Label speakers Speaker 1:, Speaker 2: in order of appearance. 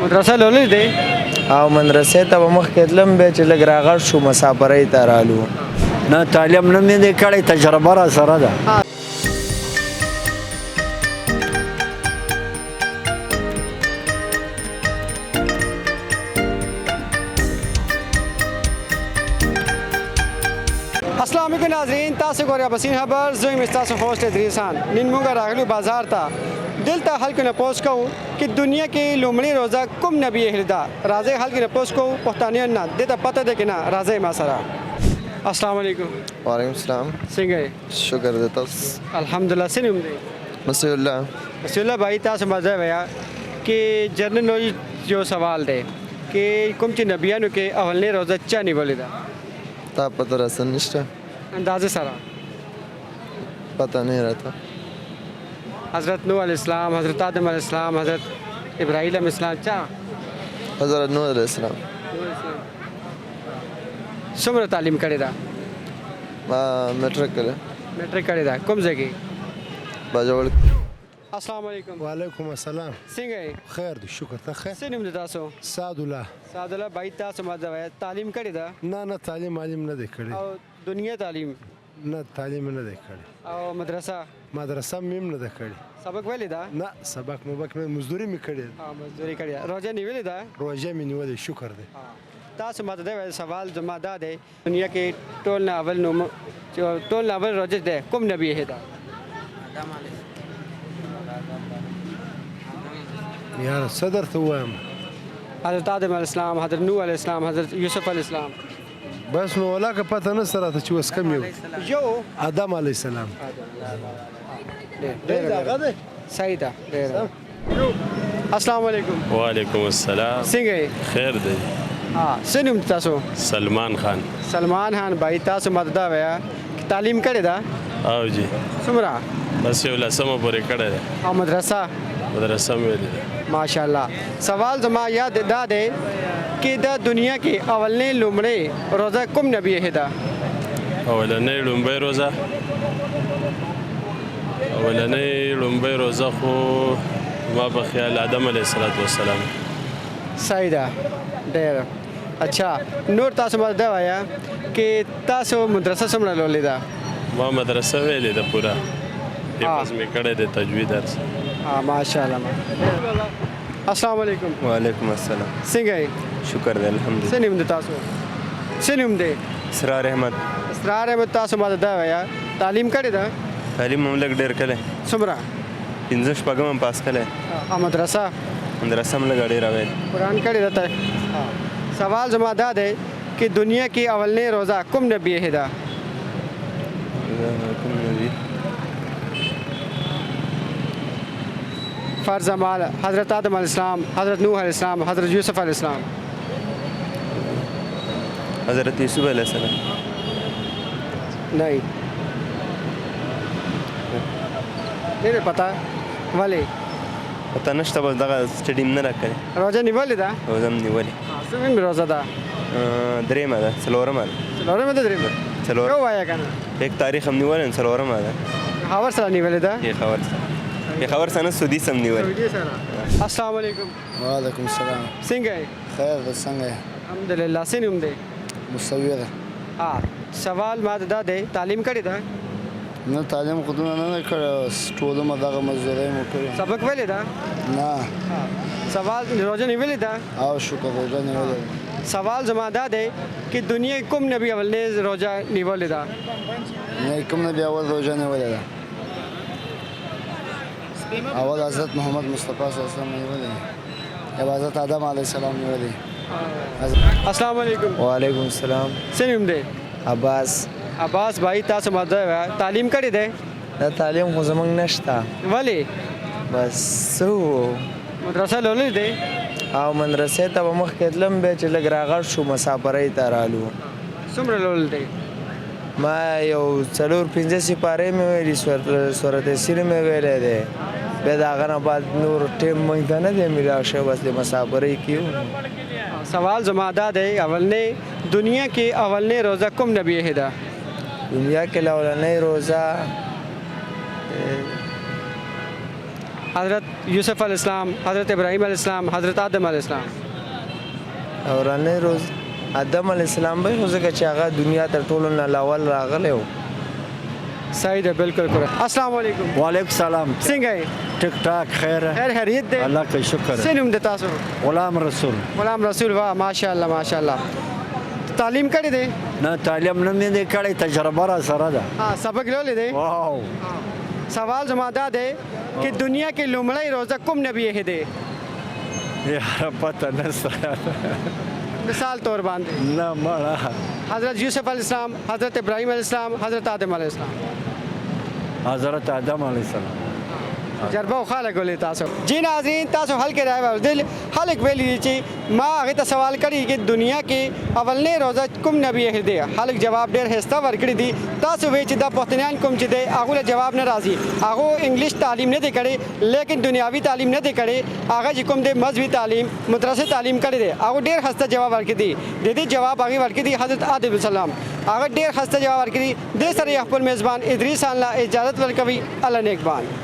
Speaker 1: مدرسه لولې دی
Speaker 2: او مدرسې ته به مخکې تلم بیا چې لږ راغټ شو مسافرۍ ته رالو.
Speaker 3: نه تعلیم نه مې دی کړی، تجربه را سره ده.
Speaker 1: السلام علیکم ناظرین، تاسو ګورئ اباسین خبر. زه یم ستاسو هوسټ ادریس خان. نن موږ راغلو بازار ته. دلته خلکو نه پوښتنه کوو چې دنیا کې لومړی روزه کوم نبی اهل ده. راځئ خلکو نه پوښتنه کوو، پښتانیان نه دې ته پته ده که نه. راځئ ما سره. السلام علیکم.
Speaker 2: وعلیکم السلام.
Speaker 1: څنګه یې؟
Speaker 2: شکر دی تاسو؟
Speaker 1: الحمدلله. څه نوم دی؟
Speaker 2: مسیح الله.
Speaker 1: مسیح الله بھائی، تاسو مزه ویا کې جنرل نولیج جو سوال دی کې کوم چې نبیانو کې اولنۍ روزه چا نیولې ده؟
Speaker 2: تا پته راسه نشته؟
Speaker 1: اندازه سره
Speaker 2: پته نه راته.
Speaker 1: حضرت نوح علیہ السلام، حضرت آدم علیہ السلام، حضرت ابراہیل علیہ السلام. چا؟
Speaker 2: حضرت نوح علیہ السلام.
Speaker 1: څومره تعلیم کړې ده؟
Speaker 2: ما میټرک کړی.
Speaker 1: میټرک کړې ده. کوم ځای کې؟
Speaker 2: باجوړ.
Speaker 1: السلام علیکم.
Speaker 4: وعلیکم السلام.
Speaker 1: څنګه یې؟
Speaker 4: خیر دی، شکر ته خیر.
Speaker 1: څه نوم دی تاسو؟
Speaker 4: سعد الله.
Speaker 1: سعد الله بھائی، تاسو مزه ویا تعلیم کړې ده؟
Speaker 4: نه تعلیم نه دی کړی.
Speaker 1: او دنیا تعلیم؟
Speaker 4: نه تعلیم نه دی کړی.
Speaker 1: او مدرسه؟
Speaker 4: مدرسه میم نه دی کړی.
Speaker 1: سبق ویلې ده؟
Speaker 4: نه سبق مې مزدوري مې کړې.
Speaker 1: مزدوري کړې ده. روزه نیولې ده؟
Speaker 4: روزه مې نیولې، شکر دی.
Speaker 1: تاسو ماته دا سوال زما دا دی، دنیا کې ټول نه اول نوم چې ټول نه اول روزه ده کوم نبی یې ده؟
Speaker 4: یار صدر ته وایم.
Speaker 1: حضرت آدم علیہ السلام، حضرت نوح علیہ السلام، حضرت یوسف علیہ السلام.
Speaker 4: بس نو ولاکه پته نه سره ته چې اوس کم یو آدم علیه السلام.
Speaker 1: صحیح ده. السلام علیکم.
Speaker 5: وعلیکم السلام.
Speaker 1: څنګه یې؟
Speaker 5: خیر دی.
Speaker 1: څه نوم تاسو؟
Speaker 5: سلمان خان.
Speaker 1: سلمان خان بھائی، تاسو ماته دا ویا چې تعلیم کړې ده؟
Speaker 5: او جی
Speaker 1: څومره؟
Speaker 5: بس یو لسمه پورې کړی دی.
Speaker 1: او مدرسه؟
Speaker 5: مدرسه مې ویلې ده.
Speaker 1: ماشاءالله. سوال زما یاد دا دی چې د دنیا کې اولنۍ لومړۍ روزه کوم نبی یې ده؟
Speaker 5: اولنۍ لومبۍ روزه خو ما په خیال آدم علیه السلام.
Speaker 1: صحیح ده. ډېر اچھا. نور تاسو ماته دا وایه چې تاسو مدرسه څومره لولې ده؟
Speaker 5: ما مدرسه ویلې ده پوره. حفظ مې کړی دی، تجوید درس.
Speaker 1: ماشاءالله. السلام علیکم.
Speaker 2: وعلیکم السلام.
Speaker 1: څنګه یې؟
Speaker 2: شکر دی الحمدلله.
Speaker 1: څه نوم دی تاسو؟ څه نوم دی؟
Speaker 2: اسرار احمد.
Speaker 1: اسرار احمد. تاسو ماته دا وایه تعلیم کړې ده؟
Speaker 2: تعلیم هم لږ ډېر کړی.
Speaker 1: څومره؟
Speaker 2: 5 شپږم هم پاس کړی.
Speaker 1: او مدرسه؟
Speaker 2: مدرسه هم لږ ډېره ویل.
Speaker 1: قرآن کړې ده ته؟ سوال زما دا دی چې دنیا کې اولنۍ روزه کوم نبی یې ده؟
Speaker 2: کوم نبی؟
Speaker 1: فرض مال حضرت آدم علیہ السلام، حضرت نوح علیہ السلام، حضرت یوسف علیہ السلام.
Speaker 2: حضرت یوسف علیہ السلام.
Speaker 1: نہیں نہیں پتہ. ولې؟
Speaker 2: پته نشته، بس دغه سټډي مې نه راکړې.
Speaker 1: روزه نیولې ده؟
Speaker 2: روزه مې نیولې.
Speaker 1: څومره روزه ده؟
Speaker 2: درېیمه ده، څلورمه ده.
Speaker 1: څلورمه ده؟ درېیمه؟
Speaker 2: څلورمه.
Speaker 1: یو وایه که نه.
Speaker 2: یک تاریخ هم نیولې، څلورمه ده.
Speaker 1: پېښور سره نیولې ده؟
Speaker 2: پېښور سره نه، سعودي سره هم نیولې.
Speaker 1: السلام علیکم.
Speaker 4: وعلیکم السلام.
Speaker 1: څنګه یې؟
Speaker 4: خیر دی، څنګه یې؟
Speaker 1: الحمدلله. څه نوم دی؟
Speaker 4: مصوره.
Speaker 1: سوال ماته دا دی، تعلیم کړې ده؟
Speaker 4: نه تعلیم خودونه نه کړی، ټوله ما دغه مزدورۍ مو کړې.
Speaker 1: سبق ویلې ده؟
Speaker 4: نه.
Speaker 1: سوال روزه نیولې ده؟
Speaker 4: او شکر روزه نیولې.
Speaker 1: سوال زما دا دی چې دنیا کې کوم نبی اولنۍ روزه نیولې ده؟
Speaker 4: نه کوم نبی اول روزه نیولې ده؟ اول حضرت محمد مصطفی صلی الله علیه وسلم نیولې. حضرت آدم علیه السلام نیولې.
Speaker 1: السلام علیکم.
Speaker 2: وعلیکم السلام.
Speaker 1: څه نوم دی؟
Speaker 2: عباس.
Speaker 1: عباس بھائی، تاسو ماته وایه تعلیم کړې ده؟
Speaker 2: دا تعلیم خو زموږ نشته.
Speaker 1: ولې؟
Speaker 2: بس څه
Speaker 1: مدرسه لولې دی؟
Speaker 2: او مدرسې ته به مخکې تلم بیا چې لږ راغټ شو مسافرۍ ته رالو.
Speaker 1: څومره لولې دی؟
Speaker 2: ما یو 4-5 سپارې مې ویلي، سورت یاسین مې ویلی دی. بیا د هغه نه بعد نور ټیم موږ ته نه دی میلاو شوی، بس د مسافرۍ کې یو.
Speaker 1: سوال زما دا دی، اولنۍ دنیا کې اولنۍ روزه کوم نبی یې ده؟
Speaker 2: دنیا کې اولنۍ روزه
Speaker 1: हज़रत यूसुफ अलैहिस्सलाम, हज़रत इब्राहीम अलैहिस्सलाम, हज़रत आदम अलैहिस्सलाम?
Speaker 2: اورانه روز آدم علیه السلام به خو ځکه چې هغه دنیا تر ټولو نه اول راغلی و.
Speaker 1: सही है, बिल्कुल करेक्ट। अस्सलाम वालेकुम।
Speaker 3: वालेकुम सलाम
Speaker 1: सिंह है
Speaker 3: टिक टाक खैर है
Speaker 1: खैर खैरियत दे।
Speaker 3: अल्लाह का शुक्र है
Speaker 1: सिनुम देता सो
Speaker 3: गुलाम रसूल
Speaker 1: गुलाम रसूल, वाह माशाल्लाह माशाल्लाह। तालीम करी दे?
Speaker 3: نه تعلیم نه مې دې کړی تجربه را سره ده
Speaker 1: हाँ, सबक लो ले दे।
Speaker 3: واو
Speaker 1: सवाल जमादा दे कि दुनिया के लुमड़े रोज़ा कुम नबी है दे,
Speaker 3: یاره پته نسته
Speaker 1: मिसाल तौर बांधे।
Speaker 3: نه مړه
Speaker 1: हज़रत यूसुफ अलैहिस्सलाम, हज़रत इब्राहीम अलैहिस्सलाम, हज़रत आदम अलैहिस्सलाम।
Speaker 3: حضرت آدم علیه السلام
Speaker 1: जरबा खाला गोले तासो जी नाज़रीन, तासो हल के राय दिल हल एक वेली ची माँ आगे तो सवाल करी कि दुनिया के अवलने रोज़ा कुम नबी है दे, हल जवाब डेर हिस्सा वर्कड़ी दी तासो वेच दा पतनियान कुम ची दे आगुले जवाब न राजी आगो इंग्लिश तालीम न दे करे लेकिन दुनियावी तालीम न दे करे आगा जी कुम दे मजहबी तालीम मदरसे तालीम करे दे आगो डेर हस्ता जवाब वर्कड़ी दी दे जवाब आगे वर्कड़ी दी हज़रत आदम अलैहिस्सलाम आगे डेर हस्ता जवाब वर्कड़ी दे सर यहपुल मेज़बान इदरीस अल्लाह इजाज़त वर्कवी अल्लाह नेकबान।